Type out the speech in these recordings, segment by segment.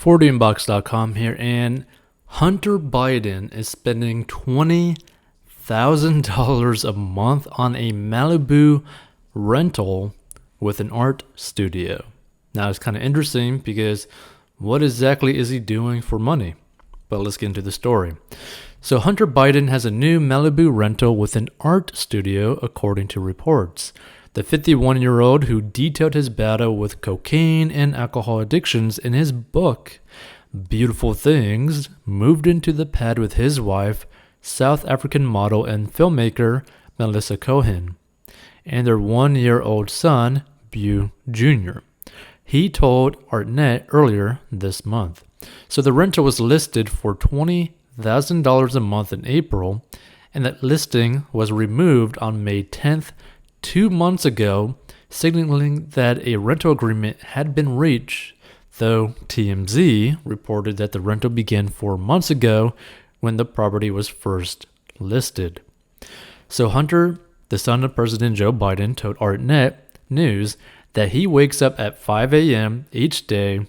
4DinBox.com here, and Hunter Biden is spending $20,000 a month on a Malibu rental with an art studio. Now, it's kind of interesting because what exactly is he doing for money? But let's get into the story. So Hunter Biden has a new Malibu rental with an art studio, according to reports. The 51-year-old, who detailed his battle with cocaine and alcohol addictions in his book, Beautiful Things, moved into the pad with his wife, South African model and filmmaker Melissa Cohen, and their 1-year-old son, Beau Jr. He told ArtNet earlier this month. So the rental was listed for $20,000 a month in April, and that listing was removed on May 10th, 2 months ago, signaling that a rental agreement had been reached, though TMZ reported that the rental began 4 months ago when the property was first listed. So Hunter, the son of President Joe Biden, told ArtNet News that he wakes up at 5 a.m. each day,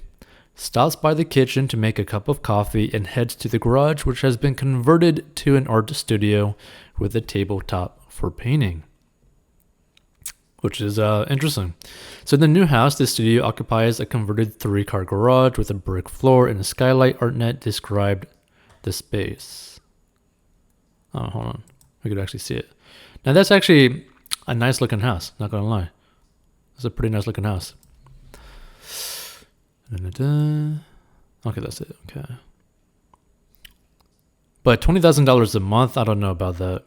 stops by the kitchen to make a cup of coffee, and heads to the garage, which has been converted to an art studio with a tabletop for painting. Which is interesting. So in the new house, the studio occupies a converted 3-car garage with a brick floor and a skylight. ArtNet described the space. Oh, hold on. We could actually see it. Now that's actually a nice looking house, not gonna lie. It's a pretty nice looking house. Okay, that's it. Okay. But $20,000 a month, I don't know about that.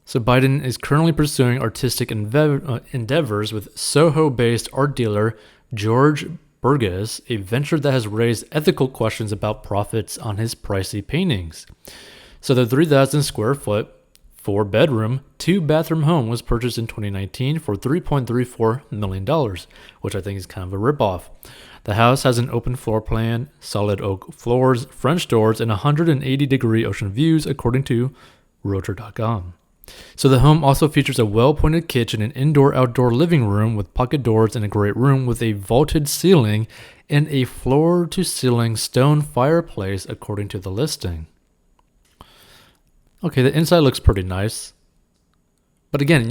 So Biden is currently pursuing artistic endeavors with Soho-based art dealer George Burgess, a venture that has raised ethical questions about profits on his pricey paintings. So the 3,000 square foot, 4-bedroom, 2-bathroom home was purchased in 2019 for $3.34 million, which I think is kind of a ripoff. The house has an open floor plan, solid oak floors, French doors, and 180-degree ocean views, according to Realtor.com. So the home also features a well-appointed kitchen, an indoor-outdoor living room with pocket doors, and a great room with a vaulted ceiling and a floor-to-ceiling stone fireplace, according to the listing. Okay, the inside looks pretty nice. But again,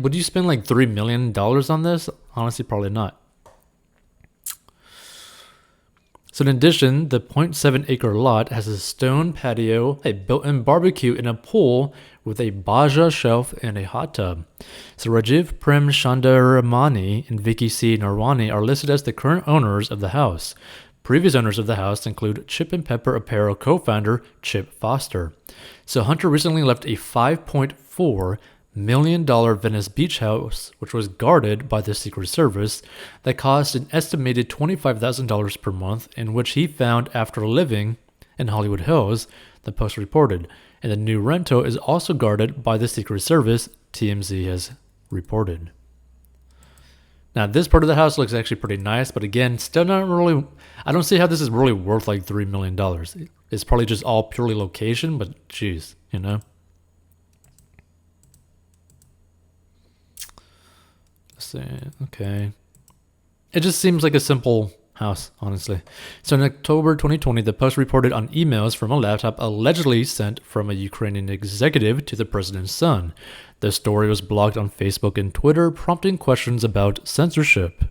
would you spend like $3 million on this? Honestly, probably not. So in addition, the 0.7-acre lot has a stone patio, a built-in barbecue, and a pool with a Baja shelf and a hot tub. So Rajiv Prem Chandaramani and Vicky C. Narwani are listed as the current owners of the house. Previous owners of the house include Chip and Pepper Apparel co-founder Chip Foster. So Hunter recently left a $5.4 million Venice beach house, which was guarded by the Secret Service, that cost an estimated $25,000 per month, and which he found after living in Hollywood Hills, the Post reported. And the new rental is also guarded by the Secret Service, TMZ has reported. Now, this part of the house looks actually pretty nice, but again, still not really. I don't see how this is really worth like $3 million. It's probably just all purely location, but geez, Let's see. Okay. It just seems like a simple house, honestly. So in October 2020, the Post reported on emails from a laptop allegedly sent from a Ukrainian executive to the president's son. The story was blocked on Facebook and Twitter, prompting questions about censorship.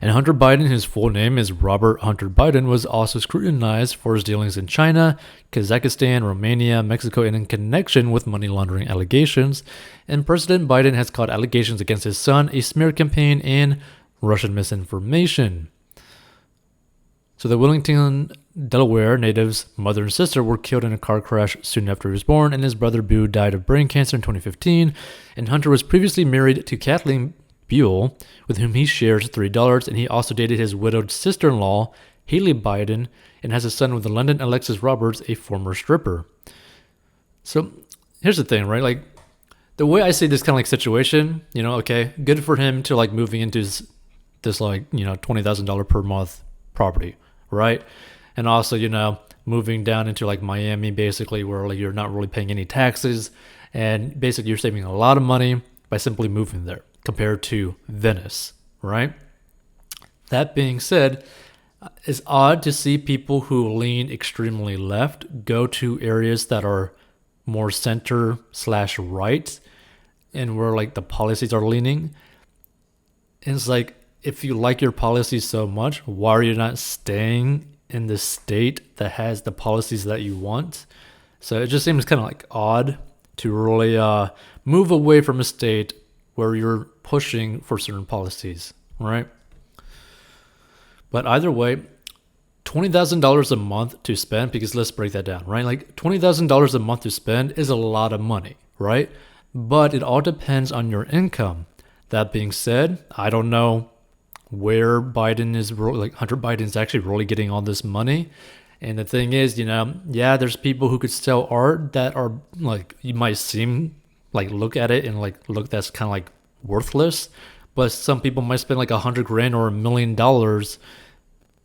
And Hunter Biden, whose full name is Robert Hunter Biden, was also scrutinized for his dealings in China, Kazakhstan, Romania, Mexico, and in connection with money laundering allegations. And President Biden has called allegations against his son a smear campaign and Russian misinformation. So the Wilmington, Delaware native's mother and sister were killed in a car crash soon after he was born, and his brother Beau died of brain cancer in 2015. And Hunter was previously married to Kathleen Buell, with whom he shares $3, and he also dated his widowed sister-in-law, Haley Biden, and has a son with the London Alexis Roberts, a former stripper. So here's the thing, right? Like, the way I see this kind of like situation, okay, good for him to like moving into this like, $20,000 per month property, right? And also, moving down into like Miami, basically, where like you're not really paying any taxes, and basically you're saving a lot of money by simply moving there compared to Venice, right? That being said, it's odd to see people who lean extremely left go to areas that are more center slash right and where like the policies are leaning. And it's like, if you like your policies so much, why are you not staying in the state that has the policies that you want? So it just seems kind of like odd to really move away from a state where you're pushing for certain policies, right? But either way, $20,000 a month to spend, because let's break that down, right? Like $20,000 a month to spend is a lot of money, right? But it all depends on your income. That being said, I don't know where Biden is, like Hunter Biden is actually really getting all this money. And the thing is, yeah, there's people who could sell art that are like, you might seem like look at it and like look, that's kind of like worthless. But some people might spend like $100,000 or $1 million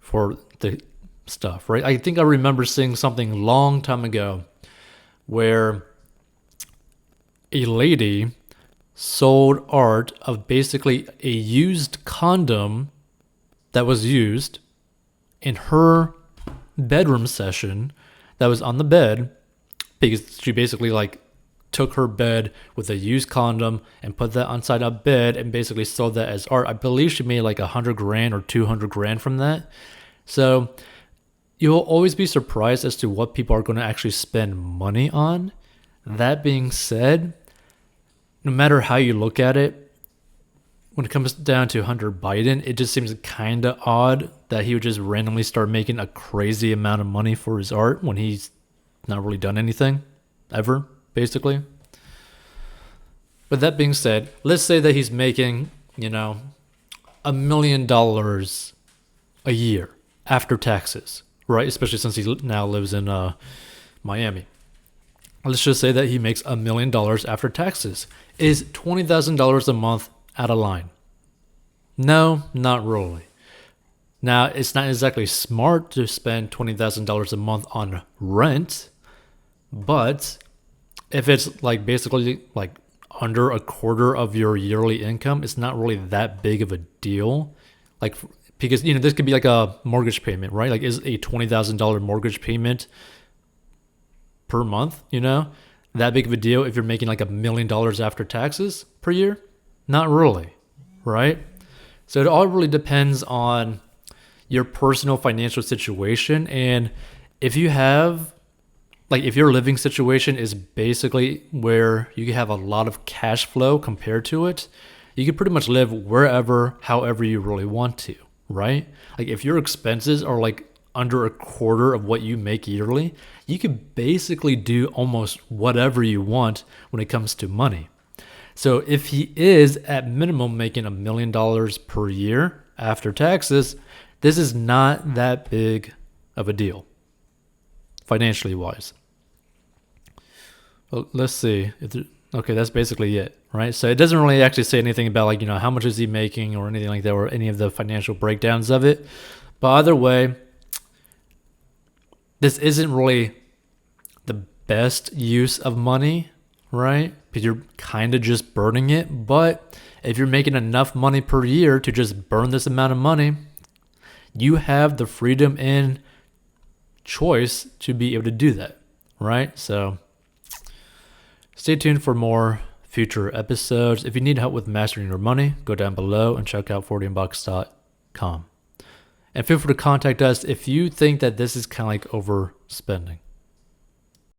for the stuff, right? I think I remember seeing something long time ago where a lady sold art of basically a used condom that was used in her bedroom session that was on the bed, because she basically like took her bed with a used condom and put that inside a bed and basically sold that as art. I believe she made like $100,000 or $200,000 from that. So you'll always be surprised as to what people are going to actually spend money on. That being said, no matter how you look at it, when it comes down to Hunter Biden, it just seems kind of odd that he would just randomly start making a crazy amount of money for his art when he's not really done anything ever, basically. But that being said, let's say that he's making, $1 million a year after taxes, right? Especially since he now lives in Miami. Let's just say that he makes $1 million after taxes. Is $20,000 a month out of line? No, not really. Now, it's not exactly smart to spend $20,000 a month on rent, but if it's like basically like under a quarter of your yearly income, it's not really that big of a deal. Like, because, this could be like a mortgage payment, right? Like, is a $20,000 mortgage payment per month, that big of a deal if you're making like $1 million after taxes per year? Not really, right? So it all really depends on your personal financial situation. And if you have, like, if your living situation is basically where you have a lot of cash flow compared to it, you can pretty much live wherever, however you really want to, right? Like, if your expenses are like under a quarter of what you make yearly, you could basically do almost whatever you want when it comes to money. So if he is at minimum making $1 million per year after taxes, this is not that big of a deal, financially wise. Well, let's see. Okay, that's basically it, right? So it doesn't really actually say anything about like, how much is he making or anything like that, or any of the financial breakdowns of it. But either way, this isn't really the best use of money, right? Because you're kind of just burning it. But if you're making enough money per year to just burn this amount of money, you have the freedom and choice to be able to do that, right? So stay tuned for more future episodes. If you need help with mastering your money, go down below and check out 40inbox.com. And feel free to contact us if you think that this is kind of like overspending.